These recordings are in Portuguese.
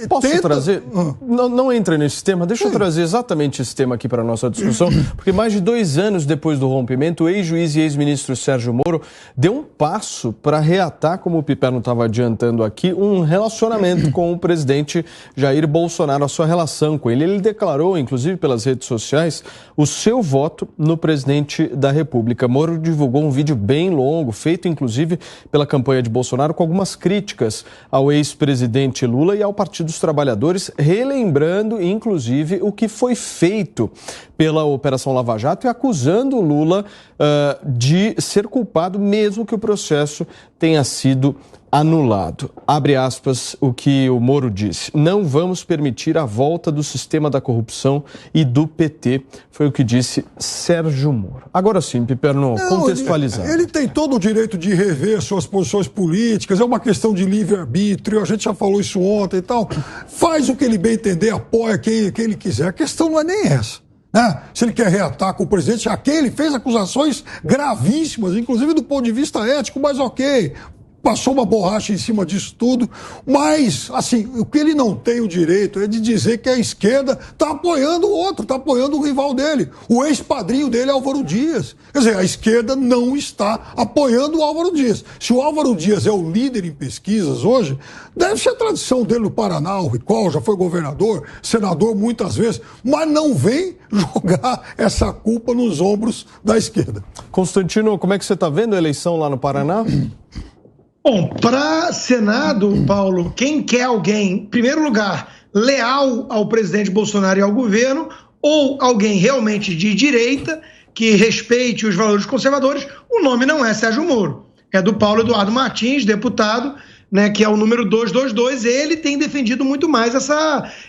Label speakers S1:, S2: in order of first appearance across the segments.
S1: Posso trazer? Não entra nesse tema. Deixa eu trazer exatamente esse tema aqui para a nossa discussão, porque mais de 2 anos depois do rompimento, o ex-juiz e ex-ministro Sérgio Moro deu um passo para reatar, como o Piperno estava adiantando aqui, um relacionamento com o presidente Jair Bolsonaro, a sua relação com ele. Ele declarou, inclusive pelas redes sociais, o seu voto no presidente da República. Moro divulgou um vídeo bem longo, feito inclusive pela campanha de Bolsonaro, com algumas críticas ao ex-presidente Lula e ao Partido dos Trabalhadores, relembrando, inclusive, o que foi feito pela Operação Lava Jato e acusando Lula de ser culpado, mesmo que o processo tenha sido anulado. Abre aspas o que o Moro disse. Não vamos permitir a volta do sistema da corrupção e do PT. Foi o que disse Sérgio Moro. Agora sim, Piperno, contextualizar.
S2: Ele tem todo o direito de rever suas posições políticas, é uma questão de livre-arbítrio, a gente já falou isso ontem e tal. Faz o que ele bem entender, apoia quem ele quiser. A questão não é nem essa. Se ele quer reatar com o presidente, ele fez acusações gravíssimas, inclusive do ponto de vista ético, mas ok. Passou uma borracha em cima disso tudo, mas, assim, o que ele não tem o direito é de dizer que a esquerda está apoiando o outro, está apoiando o rival dele. O ex-padrinho dele é Álvaro Dias. Quer dizer, a esquerda não está apoiando o Álvaro Dias. Se o Álvaro Dias é o líder em pesquisas hoje, deve ser a tradição dele no Paraná, o Ricol já foi governador, senador muitas vezes, mas não vem jogar essa culpa nos ombros da esquerda.
S1: Constantino, como é que você está vendo a eleição lá no Paraná?
S3: Bom, para Senado, Paulo, quem quer alguém, em primeiro lugar, leal ao presidente Bolsonaro e ao governo, ou alguém realmente de direita, que respeite os valores conservadores, o nome não é Sérgio Moro. É do Paulo Eduardo Martins, deputado, né, que é o número 222, ele tem defendido muito mais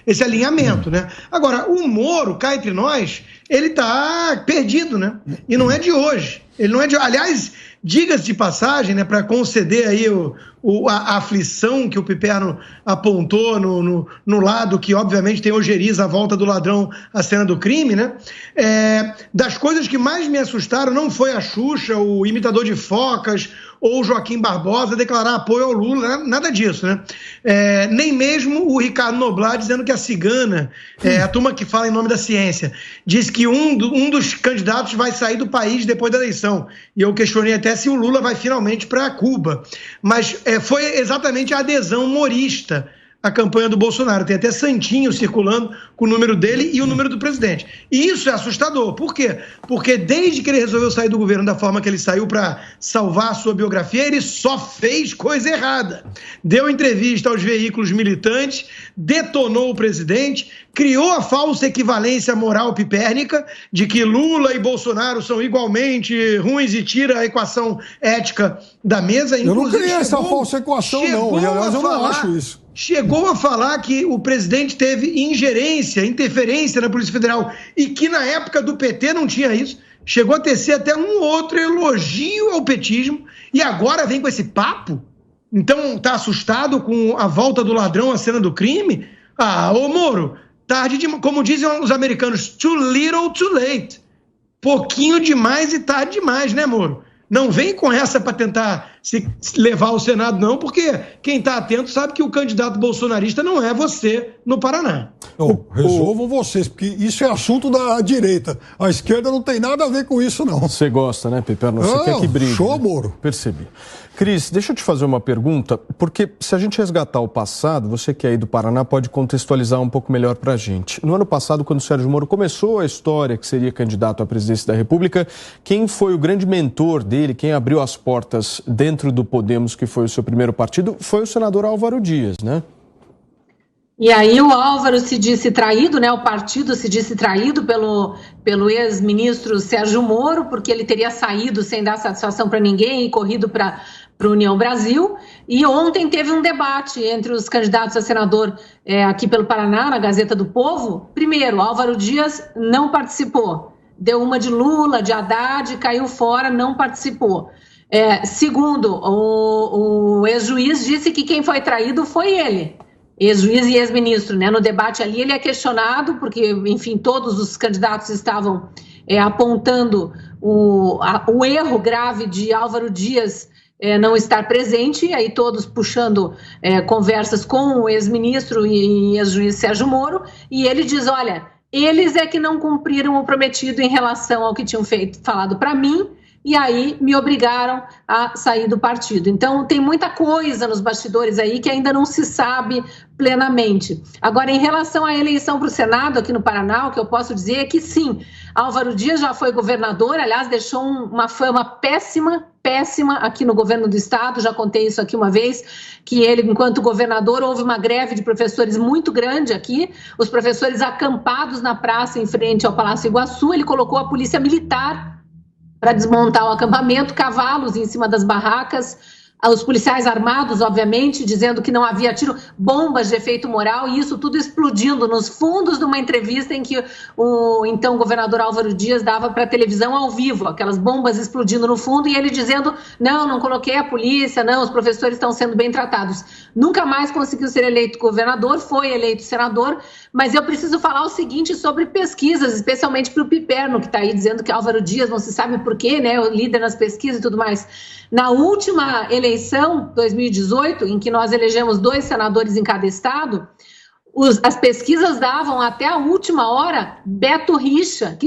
S3: esse alinhamento, né? Agora, o Moro, cá entre nós, ele está perdido, né? E não é de hoje. Ele não é de... Aliás, diga-se de passagem, né, para conceder aí a aflição que o Piperno apontou no lado que, obviamente, tem ojeriza a volta do ladrão à cena do crime, né? Das coisas que mais me assustaram não foi a Xuxa, o imitador de focas, ou o Joaquim Barbosa declarar apoio ao Lula, nada disso, né? Nem mesmo o Ricardo Noblat dizendo que a cigana, a turma que fala em nome da ciência, diz que um dos candidatos vai sair do país depois da eleição. E eu questionei até se o Lula vai finalmente para Cuba. Mas foi exatamente a adesão morista à campanha do Bolsonaro. Tem até santinho circulando com o número dele e o número do presidente. E isso é assustador. Por quê? Porque desde que ele resolveu sair do governo da forma que ele saiu para salvar a sua biografia, ele só fez coisa errada. Deu entrevista aos veículos militantes, detonou o presidente, criou a falsa equivalência moral pipérnica de que Lula e Bolsonaro são igualmente ruins e tira a equação ética da mesa.
S2: Eu não criei essa falsa equação, não. Aliás, eu não acho isso.
S3: Chegou a falar que o presidente teve interferência na Polícia Federal e que na época do PT não tinha isso. Chegou a tecer até um outro elogio ao petismo e agora vem com esse papo? Então tá assustado com a volta do ladrão à cena do crime? Ô Moro, tarde demais, como dizem os americanos, too little, too late. Pouquinho demais e tarde demais, né, Moro? Não vem com essa para tentar se levar ao Senado, não, porque quem está atento sabe que o candidato bolsonarista não é você no Paraná.
S2: Resolvam vocês, porque isso é assunto da direita. A esquerda não tem nada a ver com isso, não.
S1: Você gosta, né, Piperno? Você quer que brigue.
S2: Show,
S1: né?
S2: Moro.
S1: Percebi. Cris, deixa eu te fazer uma pergunta, porque se a gente resgatar o passado, você que é aí do Paraná pode contextualizar um pouco melhor pra gente. No ano passado, quando o Sérgio Moro começou a história que seria candidato à presidência da República, quem foi o grande mentor dele, quem abriu as portas dentro do Podemos, que foi o seu primeiro partido, foi o senador Álvaro Dias, né?
S4: E aí o Álvaro se disse traído, né? O partido se disse traído pelo ex-ministro Sérgio Moro, porque ele teria saído sem dar satisfação para ninguém e corrido para a União Brasil. E ontem teve um debate entre os candidatos a senador aqui pelo Paraná, na Gazeta do Povo. Primeiro, Álvaro Dias não participou. Deu uma de Lula, de Haddad, caiu fora, não participou. Segundo, o ex-juiz disse que quem foi traído foi ele. Ex-juiz e ex-ministro, né? No debate ali ele é questionado, porque, enfim, todos os candidatos estavam apontando o erro grave de Álvaro Dias não estar presente, e aí todos puxando conversas com o ex-ministro e ex-juiz Sérgio Moro, e ele diz, olha, eles é que não cumpriram o prometido em relação ao que tinham falado para mim, e aí me obrigaram a sair do partido. Então, tem muita coisa nos bastidores aí que ainda não se sabe plenamente. Agora, em relação à eleição para o Senado aqui no Paraná, o que eu posso dizer é que sim, Álvaro Dias já foi governador, aliás, deixou uma fama péssima aqui no governo do estado, já contei isso aqui uma vez, que ele, enquanto governador, houve uma greve de professores muito grande aqui, os professores acampados na praça em frente ao Palácio Iguaçu, ele colocou a polícia militar para desmontar o acampamento, cavalos em cima das barracas, os policiais armados, obviamente, dizendo que não havia tiro, bombas de efeito moral, e isso tudo explodindo nos fundos de uma entrevista em que o então governador Álvaro Dias dava para a televisão ao vivo, aquelas bombas explodindo no fundo, e ele dizendo, não coloquei a polícia, não, os professores estão sendo bem tratados. Nunca mais conseguiu ser eleito governador, foi eleito senador, mas eu preciso falar o seguinte sobre pesquisas, especialmente para o Piperno, que está aí dizendo que Álvaro Dias, não se sabe por quê, né, o líder nas pesquisas e tudo mais. Na última eleição, 2018, em que nós elegemos 2 senadores em cada estado, as pesquisas davam até a última hora Beto Richa, que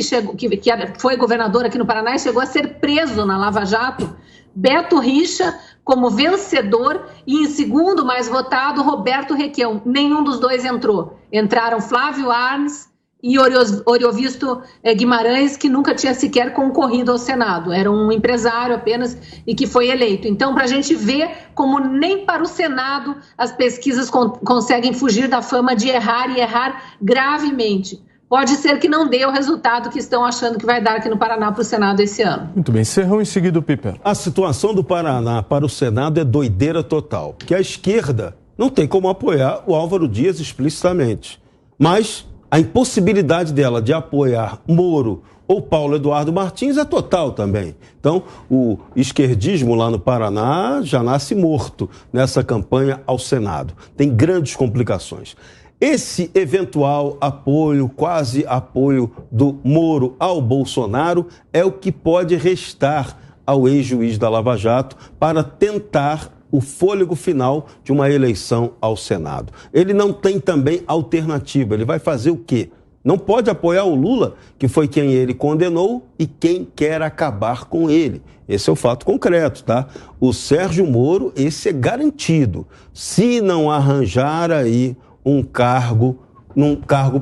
S4: foi governador aqui no Paraná e chegou a ser preso na Lava Jato, Beto Richa como vencedor e em segundo mais votado Roberto Requião. Nenhum dos dois entrou. Entraram Flávio Arnes e Oriovisto Guimarães, que nunca tinha sequer concorrido ao Senado. Era um empresário apenas e que foi eleito. Então, para a gente ver como nem para o Senado as pesquisas conseguem fugir da fama de errar e errar gravemente. Pode ser que não dê o resultado que estão achando que vai dar aqui no Paraná para o Senado esse ano.
S1: Muito bem, Serrão em seguida o Piper.
S5: A situação do Paraná para o Senado é doideira total, que a esquerda não tem como apoiar o Álvaro Dias explicitamente. Mas a impossibilidade dela de apoiar Moro ou Paulo Eduardo Martins é total também. Então, o esquerdismo lá no Paraná já nasce morto nessa campanha ao Senado. Tem grandes complicações. Esse eventual apoio, quase apoio do Moro ao Bolsonaro é o que pode restar ao ex-juiz da Lava Jato para tentar o fôlego final de uma eleição ao Senado. Ele não tem também alternativa. Ele vai fazer o quê? Não pode apoiar o Lula, que foi quem ele condenou e quem quer acabar com ele. Esse é o fato concreto, tá? O Sérgio Moro, esse é garantido. Se não arranjar aí num cargo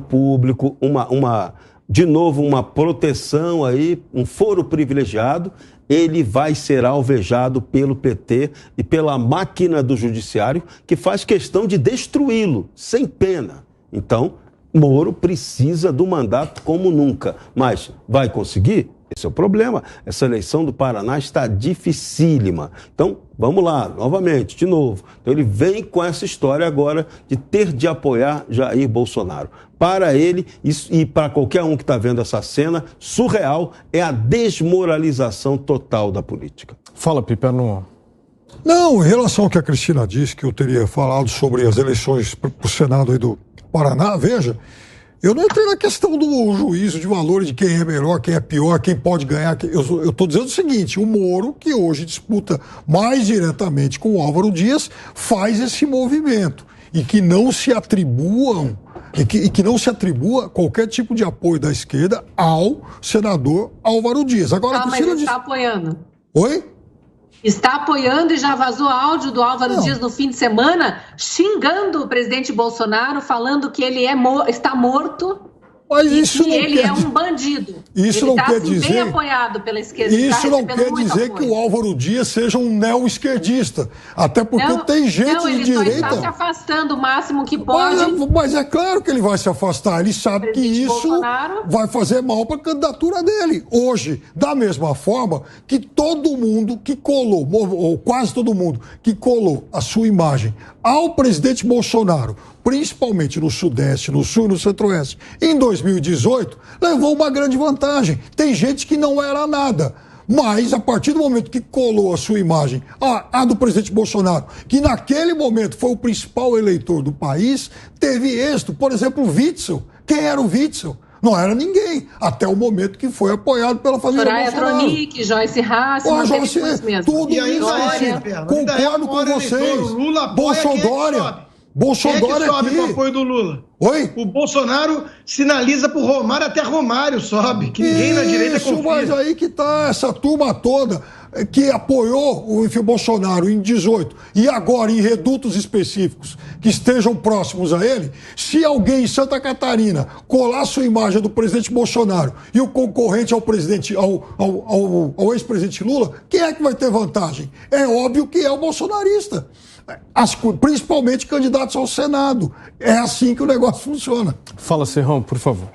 S5: público, de novo, uma proteção aí, um foro privilegiado, ele vai ser alvejado pelo PT e pela máquina do judiciário, que faz questão de destruí-lo, sem pena. Então, Moro precisa do mandato como nunca. Mas vai conseguir? Esse é o problema. Essa eleição do Paraná está dificílima. Então, vamos lá, novamente, de novo. Então, ele vem com essa história agora de ter de apoiar Jair Bolsonaro. Para ele, e para qualquer um que está vendo essa cena, surreal é a desmoralização total da política.
S1: Fala, Piper, não.
S2: Não, em relação ao que a Cristina disse, que eu teria falado sobre as eleições para o Senado aí do Paraná, veja, eu não entrei na questão do juízo de valores de quem é melhor, quem é pior, quem pode ganhar. Eu estou dizendo o seguinte, o Moro, que hoje disputa mais diretamente com o Álvaro Dias, faz esse movimento e que não se atribuam, que não se atribua qualquer tipo de apoio da esquerda ao senador Álvaro Dias. Agora,
S4: mas ele está apoiando.
S2: Oi?
S4: Está apoiando e já vazou áudio do Álvaro Dias no fim de semana, xingando o presidente Bolsonaro, falando que ele está morto.
S2: Mas isso
S4: e ele é um bandido.
S2: Isso não quer dizer.
S4: Bem apoiado pela esquerda.
S2: Isso não quer dizer que o Álvaro Dias seja um neo-esquerdista. Até porque tem gente de direita.
S4: Ele só está se afastando o máximo que pode.
S2: Mas é claro que ele vai se afastar. Ele sabe que isso vai fazer mal para a candidatura dele. Hoje, da mesma forma que todo mundo que colou, ou quase todo mundo, que colou a sua imagem ao presidente Bolsonaro, principalmente no Sudeste, no Sul e no Centro-Oeste, em 2018, levou uma grande vantagem. Tem gente que não era nada, mas a partir do momento que colou a sua imagem, a do presidente Bolsonaro, que naquele momento foi o principal eleitor do país, teve êxito. Por exemplo, o Witzel. Quem era o Witzel? Não era ninguém, até o momento que foi apoiado pela família
S4: Soraya
S2: Bolsonaro.
S4: Tronic, Joyce Hassi,
S2: tudo
S3: e ainda
S2: isso, concordo com vocês.
S3: O Lula apoia
S2: Bolsonaro.
S3: Quem é que sobe com o apoio do Lula?
S2: Oi?
S3: O Bolsonaro sinaliza pro Romário, até Romário sobe, que ninguém na direita confia.
S2: Mas aí que tá essa turma toda que apoiou o Bolsonaro em 18 e agora em redutos específicos que estejam próximos a ele, se alguém em Santa Catarina colar sua imagem do presidente Bolsonaro e o concorrente ao ex-presidente Lula, quem é que vai ter vantagem? É óbvio que é o bolsonarista. Principalmente candidatos ao Senado. É assim que o negócio funciona.
S1: Fala, Serrão, por favor.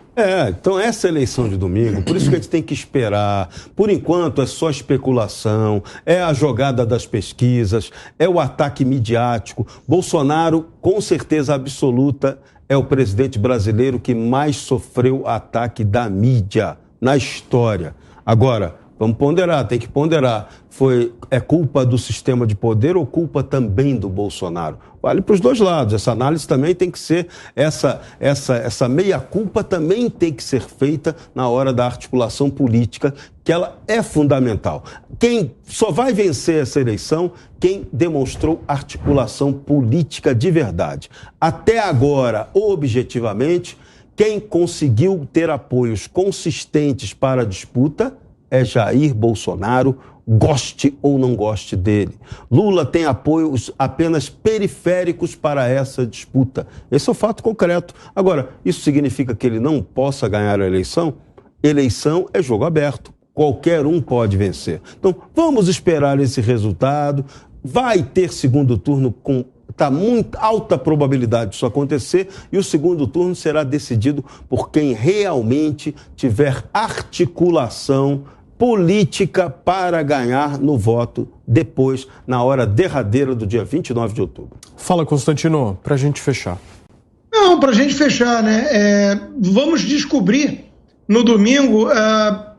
S5: Então essa eleição de domingo, por isso que a gente tem que esperar. Por enquanto é só especulação, é a jogada das pesquisas, é o ataque midiático. Bolsonaro, com certeza absoluta, é o presidente brasileiro que mais sofreu ataque da mídia na história. Agora, vamos ponderar, tem que ponderar. É culpa do sistema de poder ou culpa também do Bolsonaro? Vale para os dois lados. Essa análise também tem que ser, essa meia-culpa também tem que ser feita na hora da articulação política, que ela é fundamental. Quem só vai vencer essa eleição, quem demonstrou articulação política de verdade. Até agora, objetivamente, quem conseguiu ter apoios consistentes para a disputa é Jair Bolsonaro, goste ou não goste dele. Lula tem apoios apenas periféricos para essa disputa. Esse é o fato concreto. Agora, isso significa que ele não possa ganhar a eleição? Eleição é jogo aberto. Qualquer um pode vencer. Então, vamos esperar esse resultado. Vai ter segundo turno com... Está muito alta probabilidade disso acontecer e o segundo turno será decidido por quem realmente tiver articulação política para ganhar no voto depois, na hora derradeira do dia 29 de outubro.
S1: Fala, Constantino, para a gente fechar.
S3: Não, para a gente fechar, né? Vamos descobrir no domingo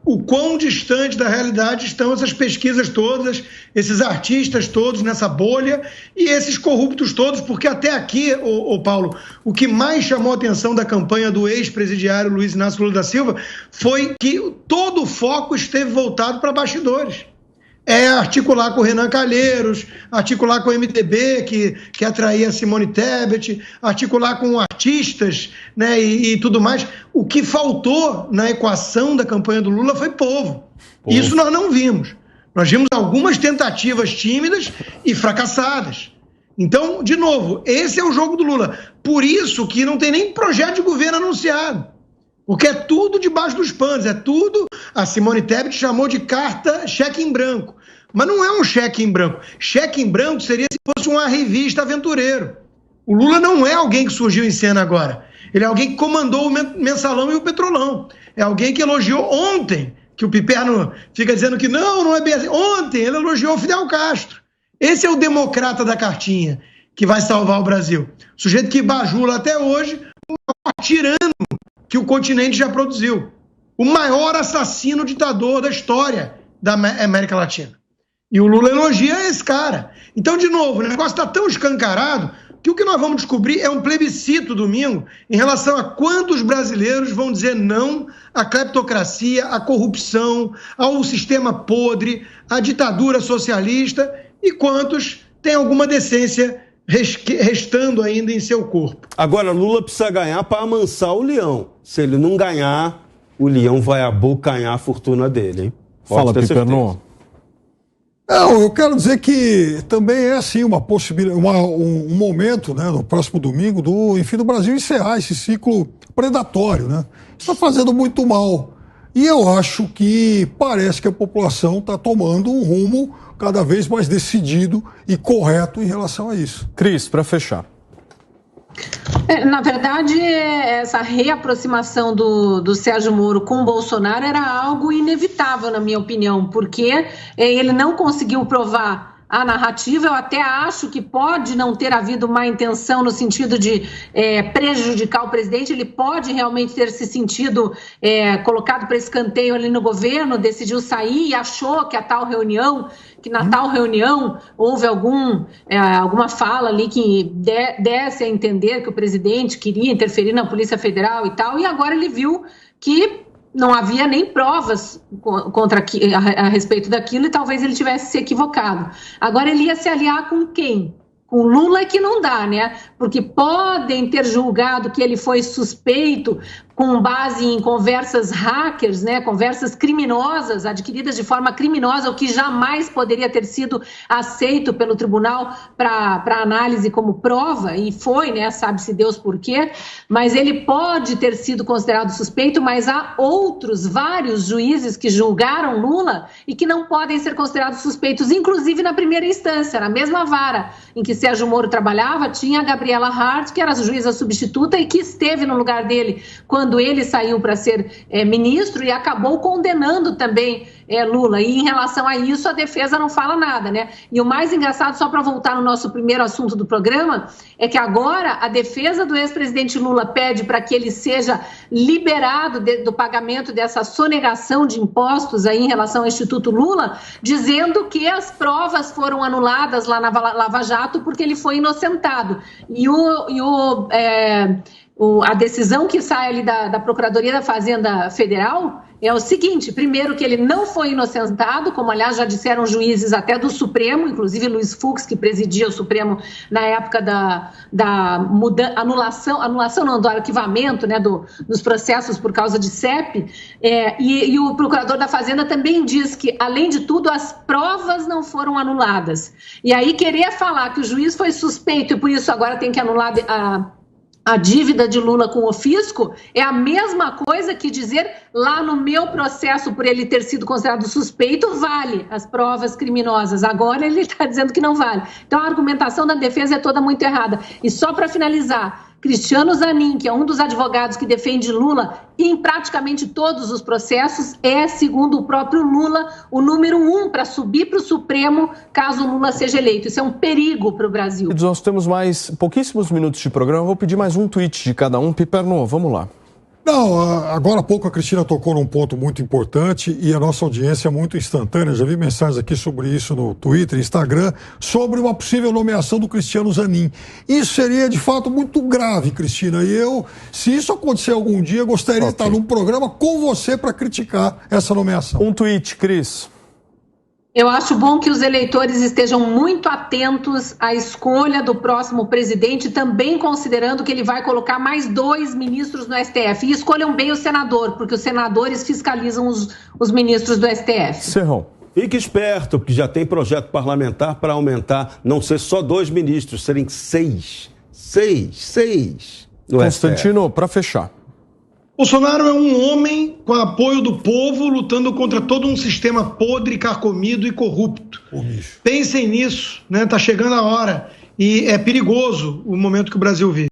S3: o quão distante da realidade estão essas pesquisas todas, esses artistas todos nessa bolha e esses corruptos todos, porque até aqui, Paulo, o que mais chamou a atenção da campanha do ex-presidiário Luiz Inácio Lula da Silva foi que todo o foco esteve voltado para bastidores. Articular com o Renan Calheiros, articular com o MDB, que atraía a Simone Tebet, articular com artistas, né, e tudo mais. O que faltou na equação da campanha do Lula foi povo. Isso nós não vimos. Nós vimos algumas tentativas tímidas e fracassadas. Então, de novo, esse é o jogo do Lula. Por isso que não tem nem projeto de governo anunciado. Porque é tudo debaixo dos panos, é tudo... A Simone Tebet chamou de carta cheque em branco. Mas não é um cheque em branco. Cheque em branco seria se fosse uma revista aventureiro. O Lula não é alguém que surgiu em cena agora. Ele é alguém que comandou o Mensalão e o Petrolão. É alguém que elogiou ontem, que o Piperno fica dizendo que não é bem assim. Ontem ele elogiou o Fidel Castro. Esse é o democrata da cartinha que vai salvar o Brasil. O sujeito que bajula até hoje o maior tirano que o continente já produziu. O maior assassino ditador da história da América Latina. E o Lula elogia esse cara. Então, de novo, o negócio está tão escancarado que o que nós vamos descobrir é um plebiscito domingo em relação a quantos brasileiros vão dizer não à cleptocracia, à corrupção, ao sistema podre, à ditadura socialista e quantos têm alguma decência restando ainda em seu corpo.
S5: Agora, Lula precisa ganhar para amansar o leão. Se ele não ganhar, o leão vai abocanhar a fortuna dele, hein?
S1: Fala, Piperno.
S2: Não, eu quero dizer que também é assim uma possibilidade, um momento, né, no próximo domingo, do Brasil encerrar esse ciclo predatório, né? Está fazendo muito mal. E eu acho que parece que a população está tomando um rumo cada vez mais decidido e correto em relação a isso.
S1: Cris, para fechar.
S4: Na verdade, essa reaproximação do Sérgio Moro com o Bolsonaro era algo inevitável, na minha opinião, porque ele não conseguiu provar a narrativa. Eu até acho que pode não ter havido má intenção no sentido de prejudicar o presidente. Ele pode realmente ter se sentido colocado para escanteio ali no governo, decidiu sair e achou que na tal reunião houve alguma fala ali que desse a entender que o presidente queria interferir na Polícia Federal e tal, e agora ele viu que não havia nem provas a respeito daquilo e talvez ele tivesse se equivocado. Agora ele ia se aliar com quem? Com Lula é que não dá, né? Porque podem ter julgado que ele foi suspeito com base em conversas hackers, né? Conversas criminosas, adquiridas de forma criminosa, o que jamais poderia ter sido aceito pelo tribunal para análise como prova, e foi, né? Sabe-se Deus por quê, mas ele pode ter sido considerado suspeito, mas há vários juízes que julgaram Lula e que não podem ser considerados suspeitos, inclusive na primeira instância, na mesma vara em que Sérgio Moro trabalhava, tinha a Gabriela Hart, que era a juíza substituta e que esteve no lugar dele quando ele saiu para ser ministro e acabou condenando também Lula. E em relação a isso, a defesa não fala nada, né? E o mais engraçado, só para voltar no nosso primeiro assunto do programa, é que agora a defesa do ex-presidente Lula pede para que ele seja liberado do pagamento dessa sonegação de impostos aí em relação ao Instituto Lula, dizendo que as provas foram anuladas lá na Lava Jato porque ele foi inocentado. A decisão que sai ali da Procuradoria da Fazenda Federal é o seguinte: primeiro, que ele não foi inocentado, como aliás já disseram juízes até do Supremo, inclusive Luiz Fux, que presidia o Supremo na época do arquivamento, né, dos processos por causa de CEP, e o procurador da Fazenda também diz que, além de tudo, as provas não foram anuladas. E aí querer falar que o juiz foi suspeito e por isso agora tem que anular a dívida de Lula com o fisco é a mesma coisa que dizer lá no meu processo por ele ter sido considerado suspeito vale as provas criminosas. Agora ele está dizendo que não vale. Então a argumentação da defesa é toda muito errada. E só para finalizar, Cristiano Zanin, que é um dos advogados que defende Lula em praticamente todos os processos, segundo o próprio Lula, o número 1 para subir para o Supremo caso Lula seja eleito. Isso é um perigo para o Brasil.
S1: Nós temos mais pouquíssimos minutos de programa. Vou pedir mais um tweet de cada um. Piperno, vamos lá.
S2: Não, agora há pouco a Cristina tocou num ponto muito importante e a nossa audiência é muito instantânea. Já vi mensagens aqui sobre isso no Twitter, Instagram, sobre uma possível nomeação do Cristiano Zanin. Isso seria, de fato, muito grave, Cristina. E eu, se isso acontecer algum dia, gostaria de estar num programa com você para criticar essa nomeação.
S1: Um tweet, Cris.
S4: Eu acho bom que os eleitores estejam muito atentos à escolha do próximo presidente, também considerando que ele vai colocar mais 2 ministros no STF. E escolham bem o senador, porque os senadores fiscalizam os ministros do STF.
S1: Serrão.
S5: Fique esperto, porque já tem projeto parlamentar para aumentar, não ser só 2 ministros, serem 6. 6 no
S1: Constantino, para fechar.
S3: Bolsonaro é um homem com apoio do povo lutando contra todo um sistema podre, carcomido e corrupto. Pensem nisso, né? Tá chegando a hora e é perigoso o momento que o Brasil vive.